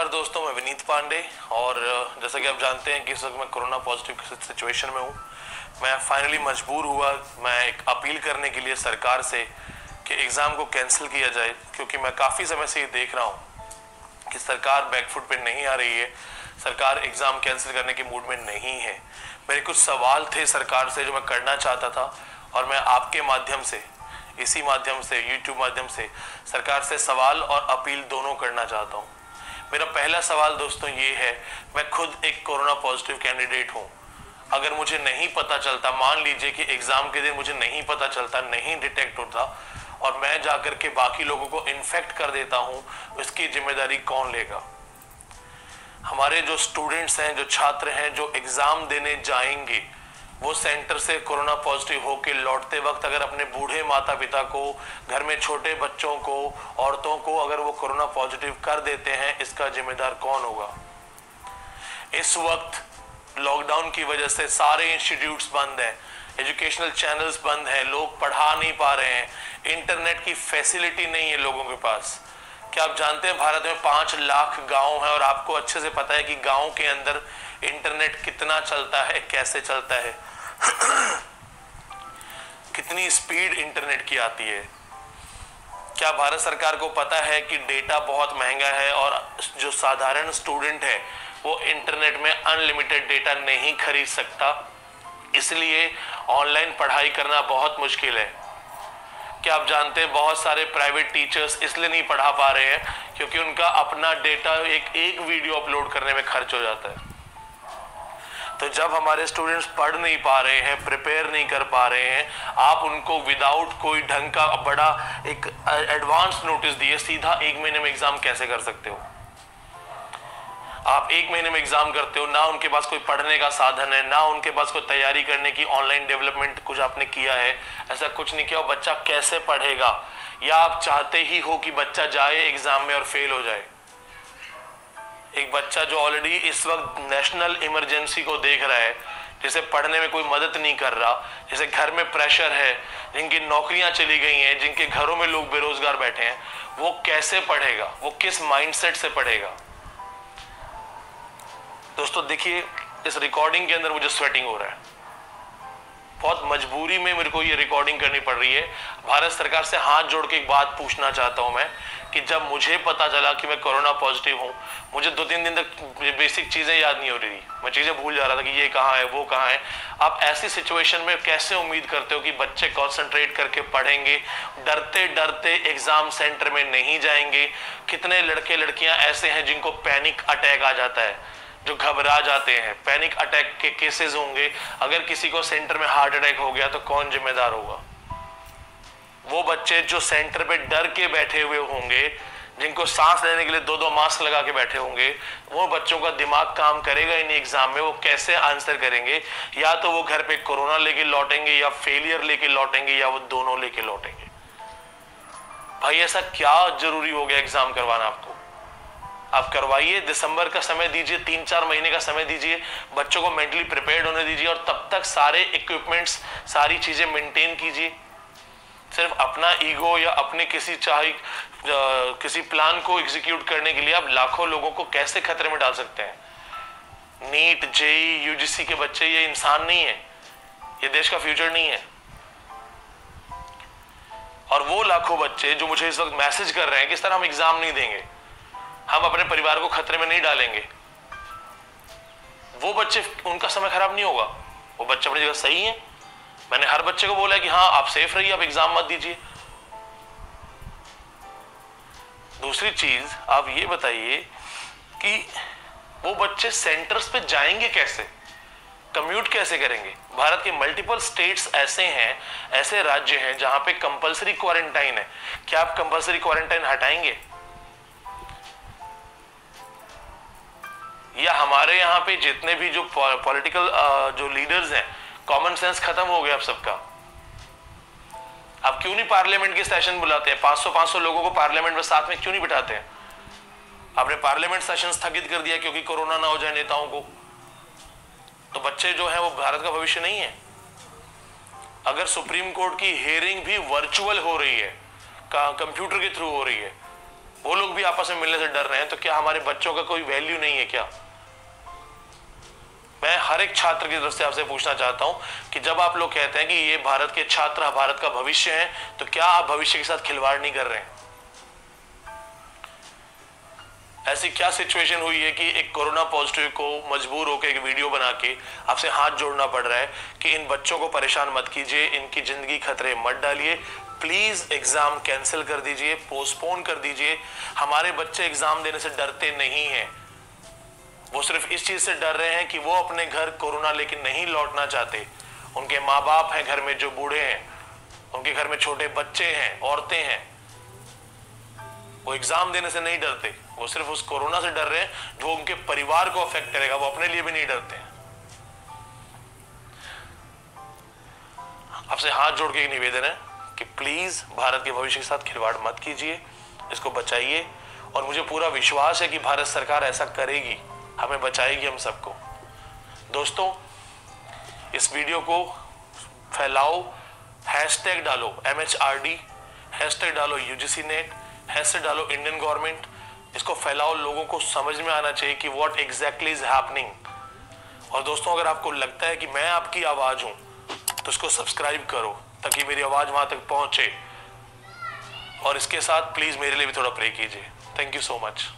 नमस्कार दोस्तों, मैं विनीत पांडे और जैसा कि आप जानते हैं कि इस वक्त मैं कोरोना पॉजिटिव सिचुएशन में हूँ। मैं फाइनली मजबूर हुआ मैं एक अपील करने के लिए सरकार से कि एग्ज़ाम को कैंसिल किया जाए, क्योंकि मैं काफ़ी समय से ये देख रहा हूँ कि सरकार बैकफुट पे नहीं आ रही है। सरकार एग्ज़ाम कैंसिल करने के मूड में नहीं है। मेरे कुछ सवाल थे सरकार से जो मैं करना चाहता था और मैं आपके माध्यम से, इसी माध्यम से, यूट्यूब माध्यम से सरकार से सवाल और अपील दोनों करना चाहता हूँ। मेरा पहला सवाल दोस्तों ये है, मैं खुद एक कोरोना पॉजिटिव कैंडिडेट हूँ। अगर मुझे नहीं पता चलता, मान लीजिए कि एग्ज़ाम के दिन मुझे नहीं पता चलता, नहीं डिटेक्ट होता और मैं जाकर के बाकी लोगों को इन्फेक्ट कर देता हूँ, उसकी जिम्मेदारी कौन लेगा? हमारे जो स्टूडेंट्स हैं, जो छात्र हैं, जो एग्ज़ाम देने जाएंगे, वो सेंटर से कोरोना पॉजिटिव होकर लौटते वक्त अगर अपने बूढ़े माता पिता को, घर में छोटे बच्चों को, औरतों को अगर वो कोरोना पॉजिटिव कर देते हैं, इसका जिम्मेदार कौन होगा? इस वक्त लॉकडाउन की वजह से सारे इंस्टीट्यूट्स बंद हैं, एजुकेशनल चैनल्स बंद हैं, लोग पढ़ा नहीं पा रहे हैं, इंटरनेट की फैसिलिटी नहीं है लोगों के पास। क्या आप जानते हैं भारत में 5 लाख गांव हैं और आपको अच्छे से पता है कि गांव के अंदर इंटरनेट कितना चलता है, कैसे चलता है, कितनी स्पीड इंटरनेट की आती है? क्या भारत सरकार को पता है कि डेटा बहुत महंगा है और जो साधारण स्टूडेंट है वो इंटरनेट में अनलिमिटेड डेटा नहीं खरीद सकता, इसलिए ऑनलाइन पढ़ाई करना बहुत मुश्किल है? क्या आप जानते हैं बहुत सारे प्राइवेट टीचर्स इसलिए नहीं पढ़ा पा रहे हैं क्योंकि उनका अपना डेटा एक वीडियो अपलोड करने में खर्च हो जाता है। तो जब हमारे स्टूडेंट्स पढ़ नहीं पा रहे हैं, प्रिपेयर नहीं कर पा रहे हैं, आप उनको विदाउट कोई ढंग का बड़ा एक एडवांस नोटिस दिए सीधा 1 महीने में एग्जाम कैसे कर सकते हो? आप 1 महीने में एग्जाम करते हो, ना उनके पास कोई पढ़ने का साधन है, ना उनके पास कोई तैयारी करने की ऑनलाइन डेवलपमेंट कुछ आपने किया है, ऐसा कुछ नहीं किया। बच्चा कैसे पढ़ेगा? या आप चाहते ही हो कि बच्चा जाए एग्जाम में और फेल हो जाए? एक बच्चा जो ऑलरेडी इस वक्त नेशनल इमरजेंसी को देख रहा है, जिसे पढ़ने में कोई मदद नहीं कर रहा, जिसे घर में प्रेशर है, जिनकी नौकरियां चली गई हैं, जिनके घरों में लोग बेरोजगार बैठे हैं, वो कैसे पढ़ेगा? वो किस माइंडसेट से पढ़ेगा? दोस्तों देखिए, इस रिकॉर्डिंग के अंदर मुझे स्वेटिंग हो रहा है। बहुत मजबूरी में मेरे को ये रिकॉर्डिंग करनी पड़ रही है। भारत सरकार से हाथ जोड़ के एक बात पूछना चाहता हूं मैं कि जब मुझे पता चला कि मैं कोरोना पॉजिटिव हूं, मुझे 2-3 दिन तक बेसिक चीजें याद नहीं हो रही थी। मैं चीजें भूल जा रहा था कि ये कहाँ है, वो कहाँ है। आप ऐसी सिचुएशन में कैसे उम्मीद करते हो कि बच्चे कॉन्सेंट्रेट करके पढ़ेंगे? डरते डरते एग्जाम सेंटर में नहीं जाएंगे। कितने लड़के लड़कियां ऐसे हैं जिनको पैनिक अटैक आ जाता है, जो घबरा जाते हैं। पैनिक अटैक के केसेस होंगे। अगर किसी को सेंटर में हार्ट अटैक हो गया तो कौन जिम्मेदार होगा? वो बच्चे जो सेंटर पे डर के बैठे हुए होंगे, जिनको सांस लेने के लिए 2-2 मास्क लगा के बैठे होंगे, वो बच्चों का दिमाग काम करेगा इन एग्जाम में? वो कैसे आंसर करेंगे? या तो वो घर पे कोरोना लेके लौटेंगे, या फेलियर लेके लौटेंगे, या वो दोनों लेके लौटेंगे। भाई ऐसा क्या जरूरी हो गया एग्जाम करवाना आपको? आप करवाइए, दिसंबर का समय दीजिए, 3-4 महीने का समय दीजिए, बच्चों को मेंटली प्रिपेयर्ड होने दीजिए और तब तक सारे इक्विपमेंट्स, सारी चीजें मेंटेन कीजिए। सिर्फ अपना ईगो या अपने किसी प्लान को एग्जीक्यूट करने के लिए आप लाखों लोगों को कैसे खतरे में डाल सकते हैं? नीट, जेई, यूजीसी के बच्चे ये इंसान नहीं है, ये देश का फ्यूचर नहीं है। और वो लाखों बच्चे जो मुझे इस वक्त मैसेज कर रहे हैं कि इस तरह हम एग्जाम नहीं देंगे, हम अपने परिवार को खतरे में नहीं डालेंगे, वो बच्चे, उनका समय खराब नहीं होगा। वो बच्चे अपनी जगह सही है। मैंने हर बच्चे को बोला कि हाँ आप सेफ रहिए, आप एग्जाम मत दीजिए। दूसरी चीज आप ये बताइए कि वो बच्चे सेंटर्स पे जाएंगे कैसे? कम्यूट कैसे करेंगे? भारत के मल्टीपल स्टेट्स ऐसे हैं, ऐसे राज्य हैं जहां पे कंपलसरी क्वारंटाइन है। क्या आप कंपलसरी क्वारंटाइन हटाएंगे? या हमारे यहाँ पे जितने भी जो पॉलिटिकल जो लीडर्स हैं, कॉमन सेंस खत्म हो गया आप सबका? आप क्यों नहीं पार्लियामेंट के सेशन बुलाते हैं? 500-500 लोगों को पार्लियामेंट में साथ में क्यों नहीं बिठाते हैं? आपने पार्लियामेंट सेशन स्थगित कर दिया क्योंकि कोरोना ना हो जाए नेताओं को। तो बच्चे जो है वो भारत का भविष्य नहीं है। अगर सुप्रीम कोर्ट की हियरिंग भी वर्चुअल हो रही है, कंप्यूटर के थ्रू हो रही है, वो लोग भी आपस में मिलने से डर रहे हैं, तो क्या हमारे बच्चों का कोई वैल्यू नहीं है क्या? मैं हर एक छात्र की तरफ से आपसे पूछना चाहता हूं कि जब आप लोग कहते हैं कि ये भारत के छात्र भारत का भविष्य है, तो क्या आप भविष्य के साथ खिलवाड़ नहीं कर रहे हैं? ऐसी क्या सिचुएशन हुई है कि एक कोरोना पॉजिटिव को मजबूर होकर एक वीडियो बना के आपसे हाथ जोड़ना पड़ रहा है कि इन बच्चों को परेशान मत कीजिए, इनकी जिंदगी खतरे मत डालिए, प्लीज एग्जाम कैंसिल कर दीजिए, पोस्टपोन कर दीजिए। हमारे बच्चे एग्जाम देने से डरते नहीं हैं, वो सिर्फ इस चीज से डर रहे हैं कि वो अपने घर कोरोना लेके नहीं लौटना चाहते। उनके माँ बाप हैं घर में जो बूढ़े हैं, उनके घर में छोटे बच्चे हैं, औरतें हैं, वो एग्जाम देने से नहीं डरते, वो सिर्फ उस कोरोना से डर रहे हैं जो उनके परिवार को अफेक्ट करेगा, वो अपने लिए भी नहीं डरते हैं। आपसे हाथ जोड़ के एक निवेदन है कि प्लीज भारत के भविष्य के साथ खिलवाड़ मत कीजिए, इसको बचाइए, और मुझे पूरा विश्वास है कि भारत सरकार ऐसा करेगी, हमें बचाएगी हम सबको। दोस्तों, इस वीडियो को फैलाओ, हैशटैग डालो MHRD, हैशटैग डालो UGC नेट, हैशटैग डालो इंडियन गवर्नमेंट, इसको फैलाओ, लोगों को समझ में आना चाहिए कि व्हाट एग्जैक्टली इज हैपनिंग। और दोस्तों, अगर आपको लगता है कि मैं आपकी आवाज हूं तो इसको सब्सक्राइब करो ताकि मेरी आवाज वहां तक पहुंचे, और इसके साथ प्लीज मेरे लिए भी थोड़ा प्रे कीजिए। Thank you so much.